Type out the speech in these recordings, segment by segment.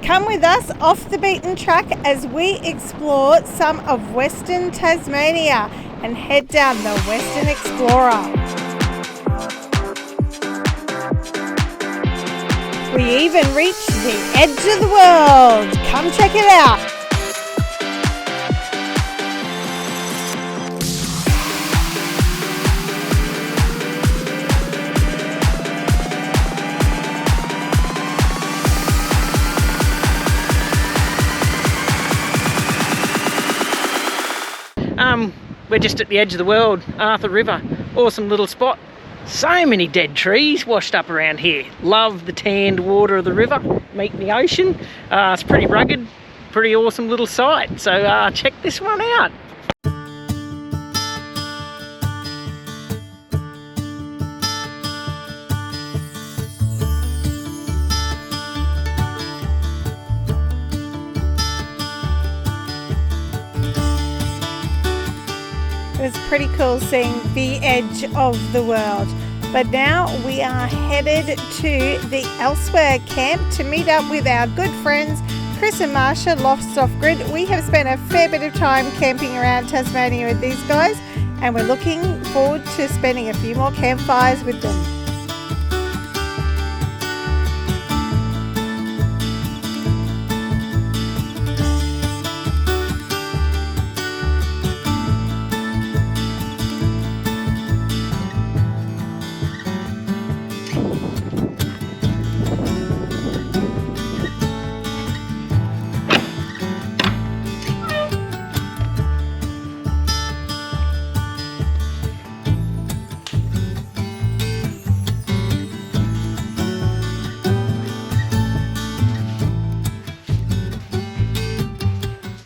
Come with us off the beaten track as we explore some of Western Tasmania and head down the Western Explorer. We even reached the edge of the world. Come check it out. We're just at the edge of the world, Arthur River. Awesome little spot. So many dead trees washed up around here. Love the tanned water of the river, meet the ocean. It's pretty rugged, pretty awesome little site. So check this one out. It was pretty cool seeing the edge of the world. But now we are headed to the Elsewhere camp to meet up with our good friends Chris and Marsha Lofts Off Grid. We have spent a fair bit of time camping around Tasmania with these guys, and we're looking forward to spending a few more campfires with them.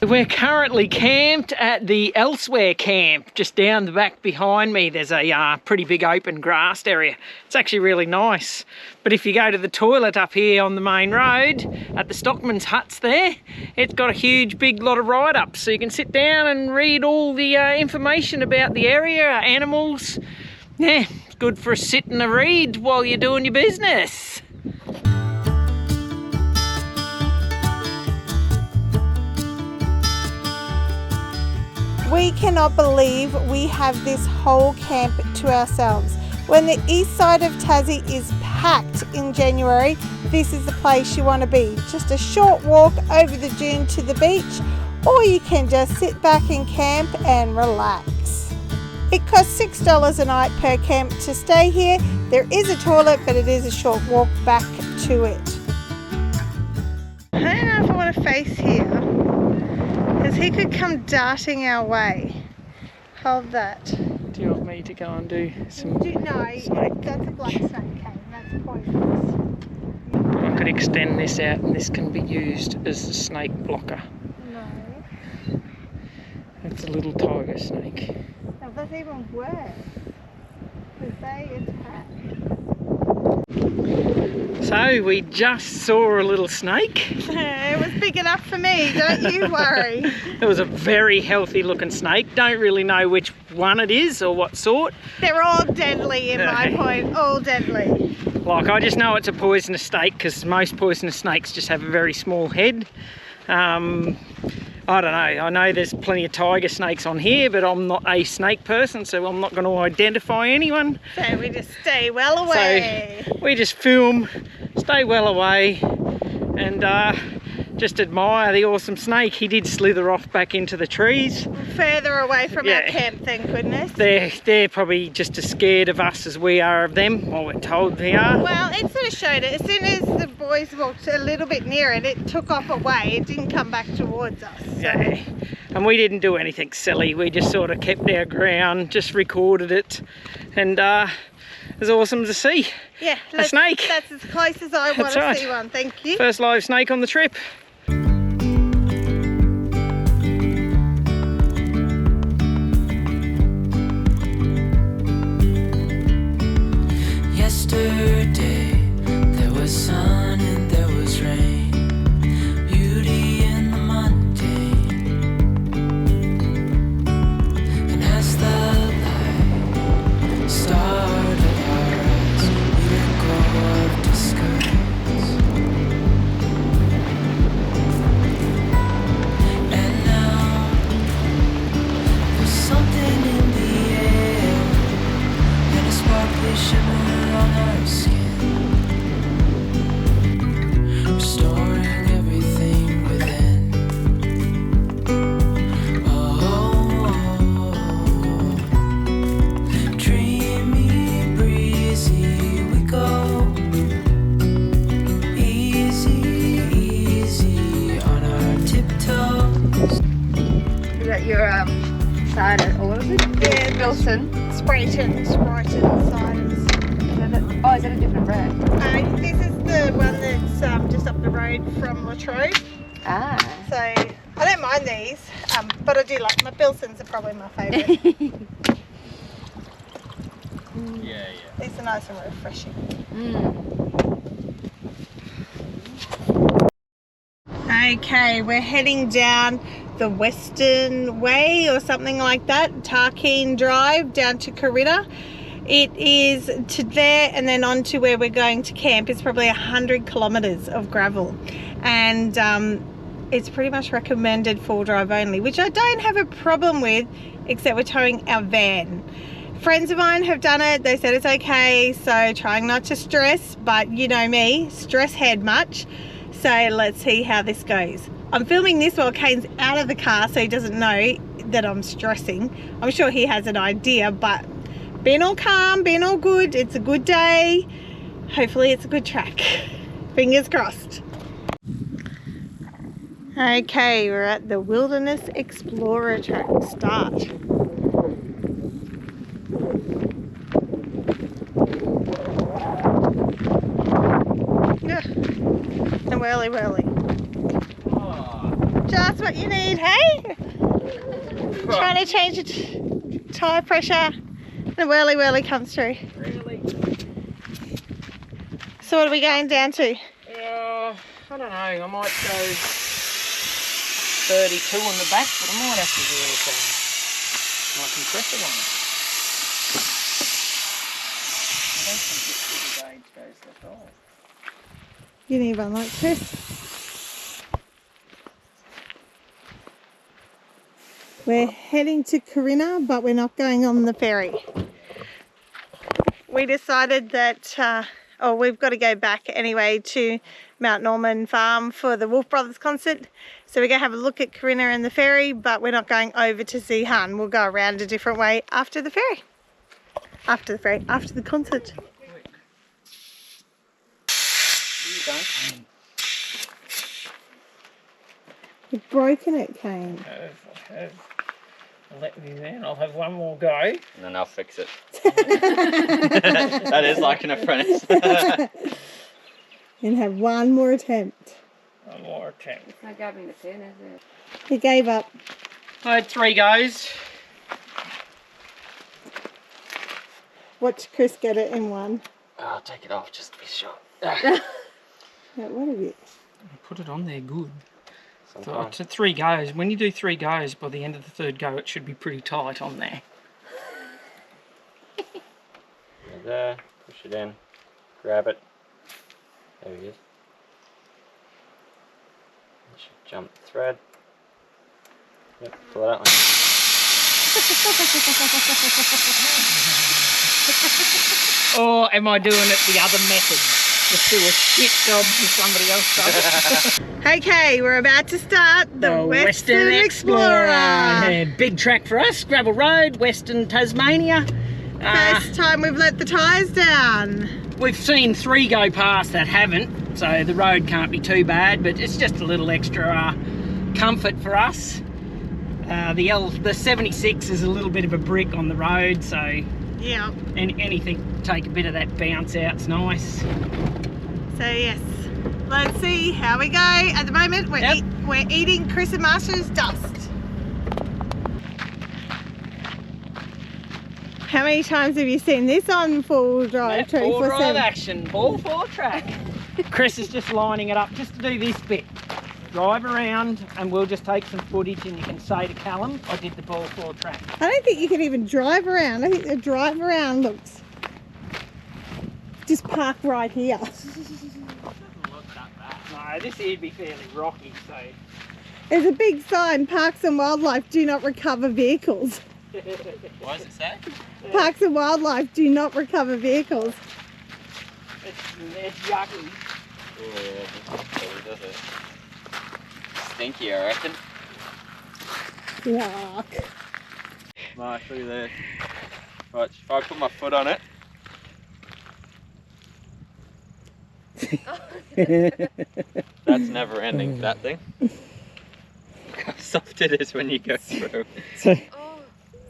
We're currently camped at the Elsewhere camp. Just down the back behind me there's a pretty big open grassed area. It's actually really nice. But if you go to the toilet up here on the main road at the stockman's huts there, it's got a huge big lot of write-ups, so you can sit down and read all the information about the area, animals. Yeah, it's good for a sit and a read while you're doing your business. We cannot believe we have this whole camp to ourselves. When the east side of Tassie is packed in January, this is the place you want to be. Just a short walk over the dune to the beach, or you can just sit back and camp and relax. It costs $6 a night per camp to stay here. There is a toilet, but it is a short walk back to it. I don't know if I want to face here, because he could come darting our way. Hold that. Do you want me to go and do some No, snake? that's a black snake, Cain. That's poisonous. I could extend this out and this can be used as a snake blocker. No. It's a little tiger snake. No, that's even worse. Because they attack. So we just saw a little snake. It was big enough for me, don't you worry. It was a very healthy looking snake. Don't really know which one it is or what sort. They're all deadly in my point, all deadly. Like, I just know it's a poisonous snake because most poisonous snakes just have a very small head. I don't know. I know there's plenty of tiger snakes on here, but I'm not a snake person, so I'm not going to identify anyone. So we just stay well away. So we just film, stay well away, and just admire the awesome snake. He did slither off back into the trees. Further away from our camp, thank goodness. They're probably just as scared of us as we are of them, or we're told they are. Well, it sort of showed it. As soon as the boys walked a little bit near it, it took off away. It didn't come back towards us. So. Yeah, and we didn't do anything silly. We just sort of kept our ground, just recorded it, and it was awesome to see. Yeah, a snake. That's as close as I want to see one. Thank you. First live snake on the trip. Yesterday there was sun and there was rain, beauty in the mundane, and as the light started our eyes, we let go of disguise. got your cider, or what was it? Yeah, Wilson. Sprayton ciders. Oh, is that a different brand? This is the one that's just up the road from Latrobe. Ah. So I don't mind these, but I do like my Bilsons are probably my favourite. Yeah. These are nice and refreshing. Okay, we're heading down the Western Way or something like that, Cain Drive down to Karina. It is to there and then on to where we're going to camp. It's probably 100 kilometres of gravel, and it's pretty much recommended full drive only, which I don't have a problem with, except we're towing our van. Friends of mine have done it, they said it's okay, so trying not to stress, but you know me, stress head much. So let's see how this goes. I'm filming this while Cain's out of the car, so he doesn't know that I'm stressing. I'm sure he has an idea, but being all calm, being all good, it's a good day. Hopefully it's a good track. Fingers crossed. Okay, we're at the Wilderness Explorer track start. The whirly whirly. Just what you need, hey? Trying to change the tyre pressure. The whirly whirly comes through. Really? So what are we going down to? I don't know, I might go 32 on the back, but I might have to do my compressor one. I don't think this little gauge goes that high. You need one like this. We're heading to Karina, but we're not going on the ferry. We decided that, we've got to go back anyway to Mount Norman Farm for the Wolf Brothers concert. So we're going to have a look at Karina and the ferry, but we're not going over to see Han. We'll go around a different way after the ferry. After the concert. You've broken it, Cain. I have. Let me then. I'll have one more go. And then I'll fix it. That is like an apprentice. And have one more attempt. One more attempt. It's not grabbing the pin, is it? He gave up. I had 3 goes. Watch Chris get it in one. I'll take it off just to be sure. Yeah, what have you? Put it on there good. Sometimes. To 3 goes. When you do 3 goes, by the end of the 3rd go, it should be pretty tight on there. There, push it in, grab it. There he is. You should jump the thread. Yep, pull it out. Or am I doing it the other method? Just do a shit job and somebody else does it. Okay, we're about to start the Western Explorer. Yeah, big track for us, gravel road, Western Tasmania. First time we've let the tyres down. We've seen 3 go past that haven't, so the road can't be too bad, but it's just a little extra comfort for us. The 76 is a little bit of a brick on the road, so Yeah. anything take a bit of that bounce out, it's nice. So yes, let's see how we go. At the moment, we're eating Chris and Marsha's dust. How many times have you seen this on full drive? That full drive action, ball 4 track. Chris is just lining it up just to do this bit. Drive around and we'll just take some footage and you can say to Callum, I did the ball 4 track. I don't think you can even drive around. I think the drive around looks... Just park right here. No, this here'd be fairly rocky, so... There's a big sign, Parks and Wildlife do not recover vehicles. What does it say? Parks and Wildlife do not recover vehicles. It's yucky. Oh, yeah, probably does it. Stinky, I reckon. Yuck. Nice, look at this. Right, if I put my foot on it. That's never ending, that thing. soft it is when you go through.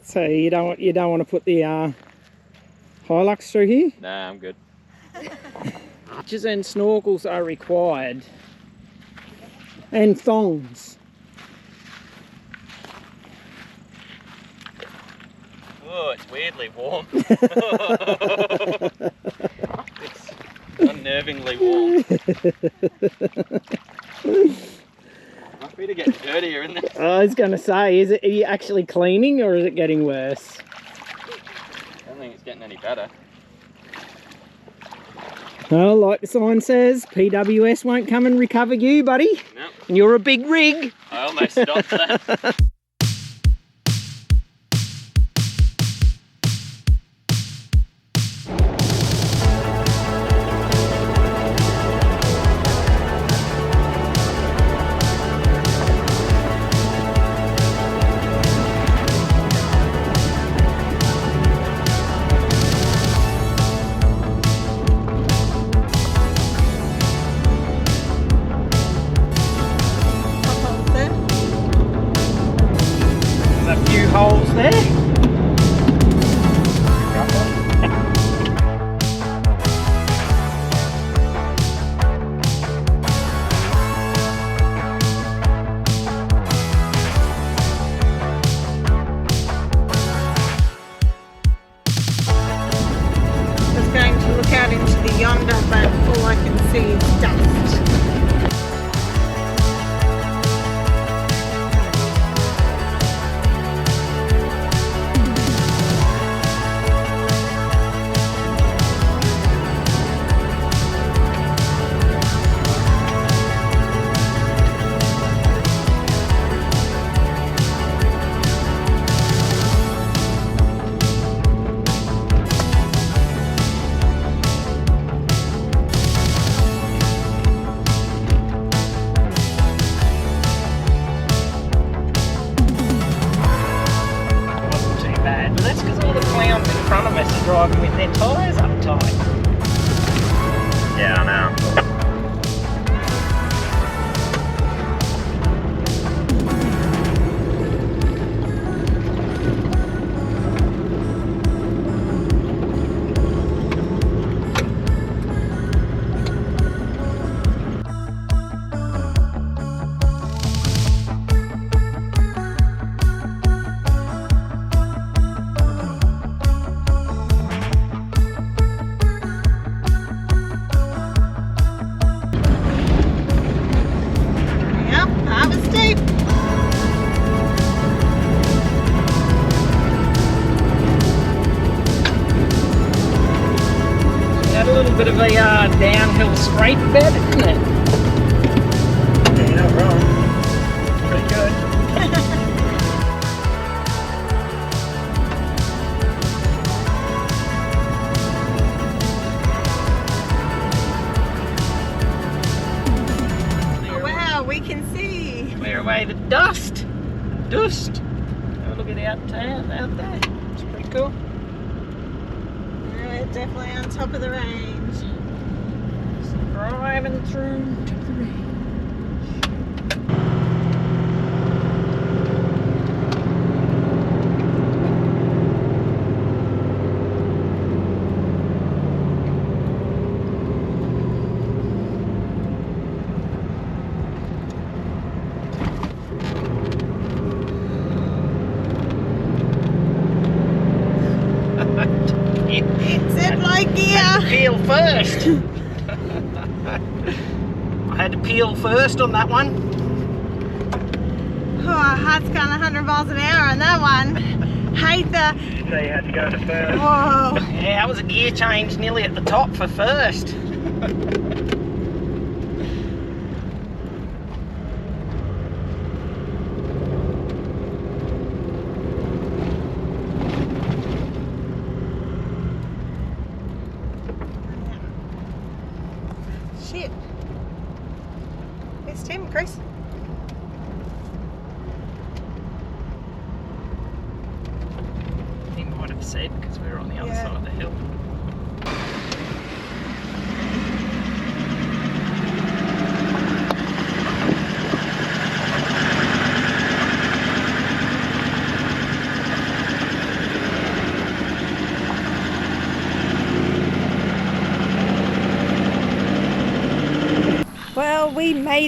So you don't want to put the Hilux through here? Nah, I'm good. Hatches and snorkels are required. And thongs. Oh, it's weirdly warm. It's unnervingly warm. Might be to get dirtier, isn't it? I was going to say, are you actually cleaning or is it getting worse? I don't think it's getting any better. Well, like the sign says, PWS won't come and recover you, buddy. No. And you're a big rig. I almost stopped that. Holes there. I was going to look out into the yonder, but all I can see is dust. Driving with their tyres up tight. Yeah, I know. Bit of a downhill straight bed, isn't it? Yeah, you're not wrong. Pretty good. Wow, we can see. Clear away the dust. Dust. Have a look at out there. It's pretty cool. We're definitely on top of the range. Driving through to the range. Zip like gear. Peel first. I had to peel first on that one. Oh, our heart's going 100 miles an hour on that one. Hate the... So you had to go to first. Whoa. Yeah, that was a gear change nearly at the top for first. Shit. It's Tim, Chris. He might have said because we were on the other side of the hill.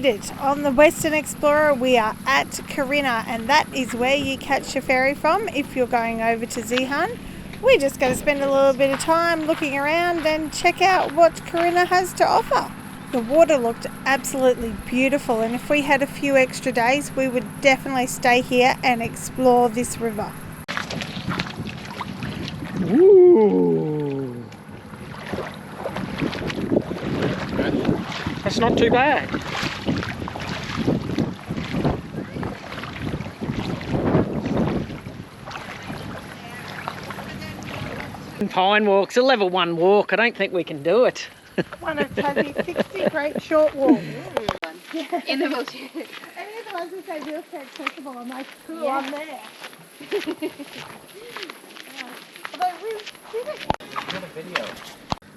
made it. On the Western Explorer we are at Karina, and that is where you catch your ferry from if you're going over to Zeehan. We're just going to spend a little bit of time looking around and check out what Karina has to offer. The water looked absolutely beautiful, and if we had a few extra days we would definitely stay here and explore this river. Ooh. That's not too bad. Pine walk's a level 1 walk. I don't think we can do it. One of Tassie's 60 great short walks. In the wheelchair. Any of the ones that say wheelchair accessible, I'm like, cool, Yeah. I'm there. Although we didn't Got a video.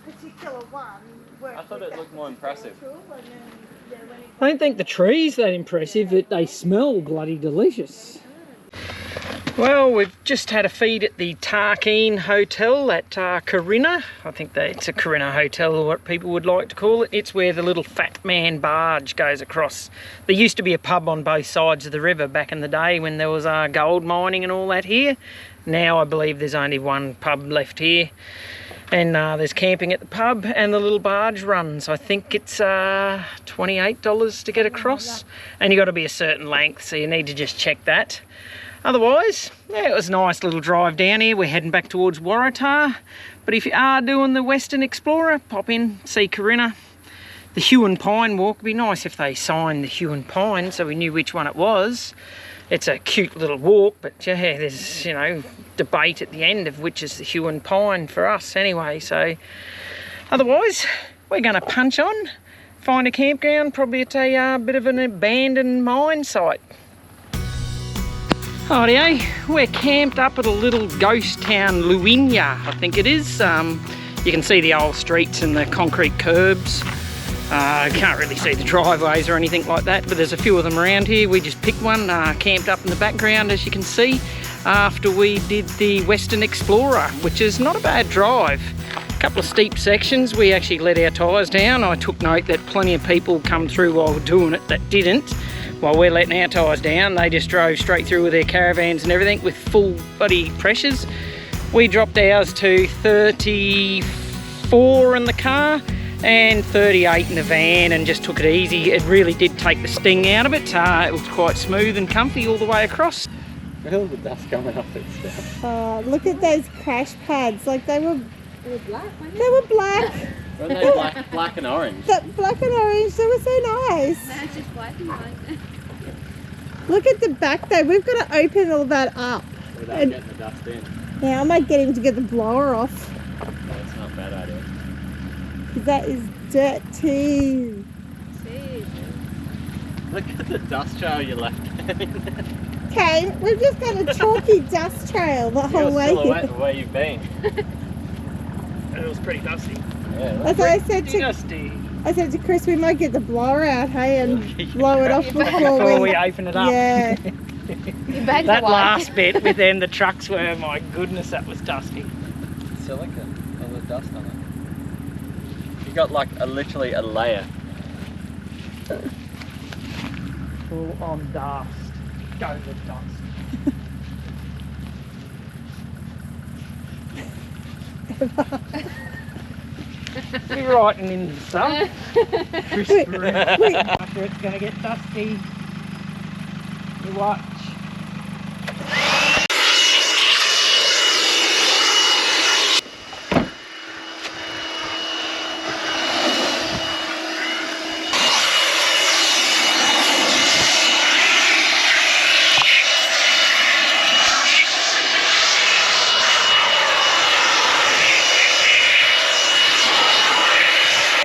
particular one work I thought with it that looked more impressive. tool, and then, yeah, when it I don't think the tree's that impressive, but they smell bloody delicious. Well, we've just had a feed at the Cain Hotel at Karina. I think it's a Karina hotel, or what people would like to call it. It's where the little Fat Man barge goes across. There used to be a pub on both sides of the river back in the day when there was gold mining and all that here. Now I believe there's only one pub left here. And there's camping at the pub, and the little barge runs. I think it's $28 to get across. And you've got to be a certain length, so you need to just check that. Otherwise, yeah, it was a nice little drive down here. We're heading back towards Waratah. But if you are doing the Western Explorer, pop in, see Karina. The Hue and Pine walk would be nice if they signed the Hue and Pine so we knew which one it was. It's a cute little walk, but yeah, there's, you know, debate at the end of which is the Hue and Pine for us anyway. So otherwise, we're going to punch on, find a campground, probably at a bit of an abandoned mine site. Rightio, we're camped up at a little ghost town, Luina, I think it is. You can see the old streets and the concrete curbs. Can't really see the driveways or anything like that, but there's a few of them around here. We just picked one, camped up in the background, as you can see, after we did the Western Explorer, which is not a bad drive. A couple of steep sections. We actually let our tyres down. I took note that plenty of people come through while we're doing it that didn't. While we're letting our tyres down, they just drove straight through with their caravans and everything with full bloody pressures. We dropped ours to 34 in the car and 38 in the van and just took it easy. It really did take the sting out of it. It was quite smooth and comfy all the way across. Feel the dust coming off it still. look at those crash pads, like they were black, They were black. Weren't they black and orange? That black and orange, they were so nice. No, it's just black and white. Look at the back though, we've got to open all that up. Without getting the dust in. Yeah, I might get him to get the blower off. That's not a bad idea. That is dirty. See. Look at the dust trail you left. Cain, we've just got a chalky dust trail the whole way You're here. the way you've been. It was pretty dusty. Yeah, That's what I said Dusty. to Chris, we might get the blower out, hey, and blow it off Before before we open it up. Yeah. Your bags That are white. last bit with them, the trucks were, my goodness, that was dusty. Silica, all the dust on it. You got like literally a layer. Full on dust. Go the dust. We're writing in the sun. After it's going to get dusty. You watch.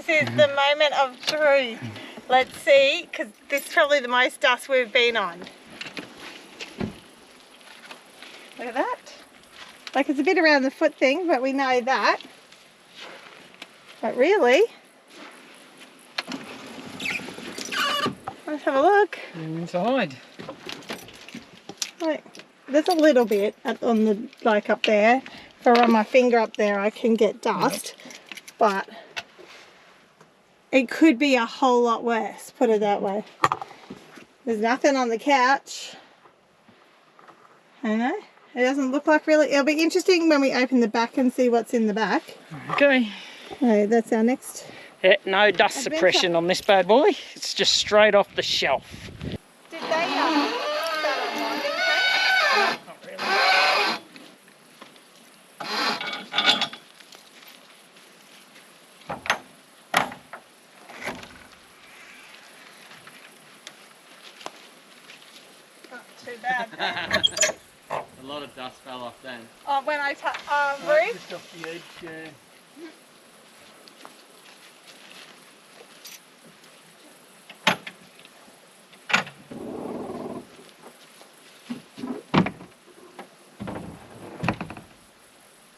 This is the moment of truth. Let's see, because this is probably the most dust we've been on. Look at that. Like it's a bit around the foot thing, but we know that. But really, let's have a look. Inside. Like, there's a little bit on the, like up there. If I run my finger up there, I can get dust. But It could be a whole lot worse, put it that way. There's nothing on the couch. I know. It doesn't look like really. It'll be interesting when we open the back and see what's in the back. Okay. So that's our next. Yeah, no dust suppression on this bad boy. It's just straight off the shelf. Did they start unwinding things? Not really. Not too bad. A lot of dust fell off then. Oh, when I Brey? Just off the edge, yeah.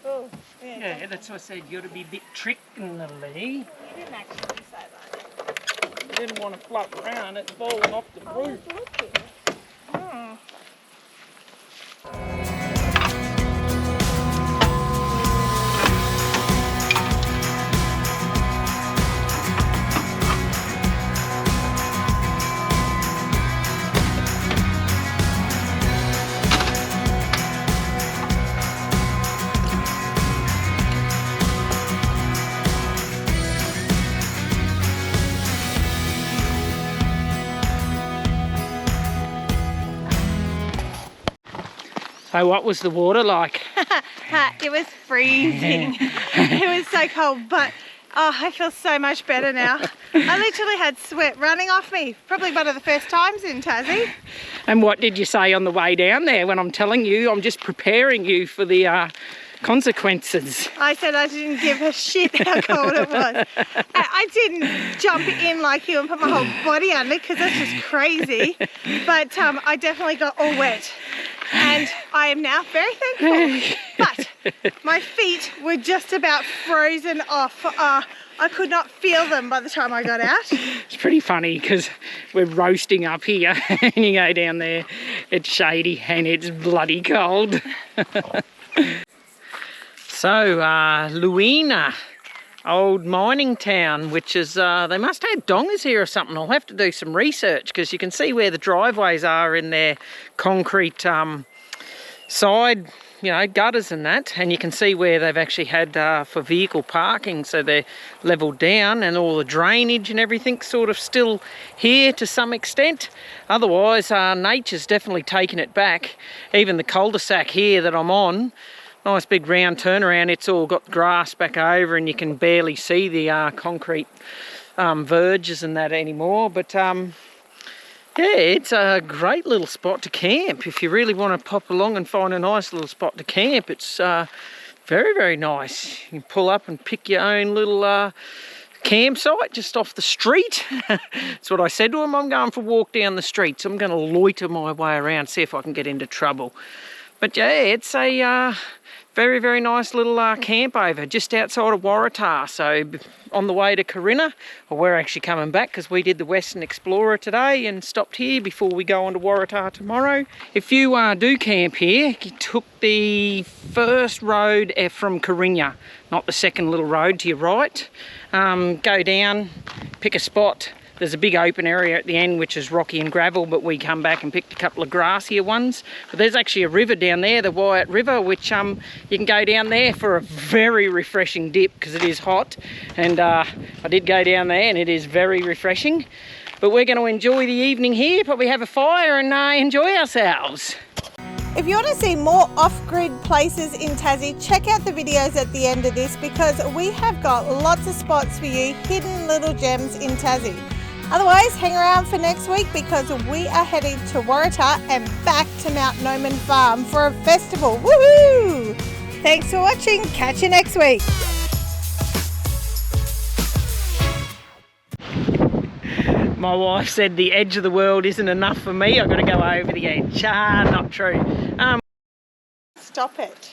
Oh, Yeah, that's what I said. You got to be a bit trickingly. You didn't actually say that. You didn't want to flop around. It's falling off the roof. Oh. So what was the water like? It was freezing. It was so cold, but oh, I feel so much better now. I literally had sweat running off me. Probably one of the first times in Tassie. And what did you say on the way down there when I'm telling you I'm just preparing you for the consequences? I said I didn't give a shit how cold it was. I didn't jump in like you and put my whole body under because that's just crazy. But I definitely got all wet. And I am now very thankful. But my feet were just about frozen off. I could not feel them by the time I got out. It's pretty funny because we're roasting up here and you go down there, it's shady and it's bloody cold. So, Luina, old mining town, which is, they must have dongers here or something. I'll have to do some research because you can see where the driveways are in their concrete side, you know, gutters and that. And you can see where they've actually had for vehicle parking. So they're levelled down and all the drainage and everything sort of still here to some extent. Otherwise, nature's definitely taken it back. Even the cul-de-sac here that I'm on, nice big round turnaround, it's all got grass back over and you can barely see the concrete verges and that anymore. But yeah, it's a great little spot to camp. If you really want to pop along and find a nice little spot to camp, it's very, very nice. You can pull up and pick your own little campsite just off the street. That's what I said to him. I'm going for a walk down the street, so I'm going to loiter my way around, see if I can get into trouble. But yeah, it's a very, very nice little camp over just outside of Waratah. So on the way to Karina, or we're actually coming back because we did the Western Explorer today and stopped here before we go on to Waratah tomorrow. If you do camp here, you took the first road from Karina, not the second little road to your right. Go down, pick a spot. There's a big open area at the end which is rocky and gravel, but we come back and picked a couple of grassier ones. But there's actually a river down there, the Wyatt River, which you can go down there for a very refreshing dip because it is hot. And I did go down there and it is very refreshing. But we're going to enjoy the evening here, probably have a fire and enjoy ourselves. If you want to see more off-grid places in Tassie, check out the videos at the end of this because we have got lots of spots for you, hidden little gems in Tassie. Otherwise, hang around for next week because we are heading to Waratah and back to Mount Noman Farm for a festival. Woohoo! Thanks for watching. Catch you next week. My wife said the edge of the world isn't enough for me. I've got to go over the edge. Not true. Stop it.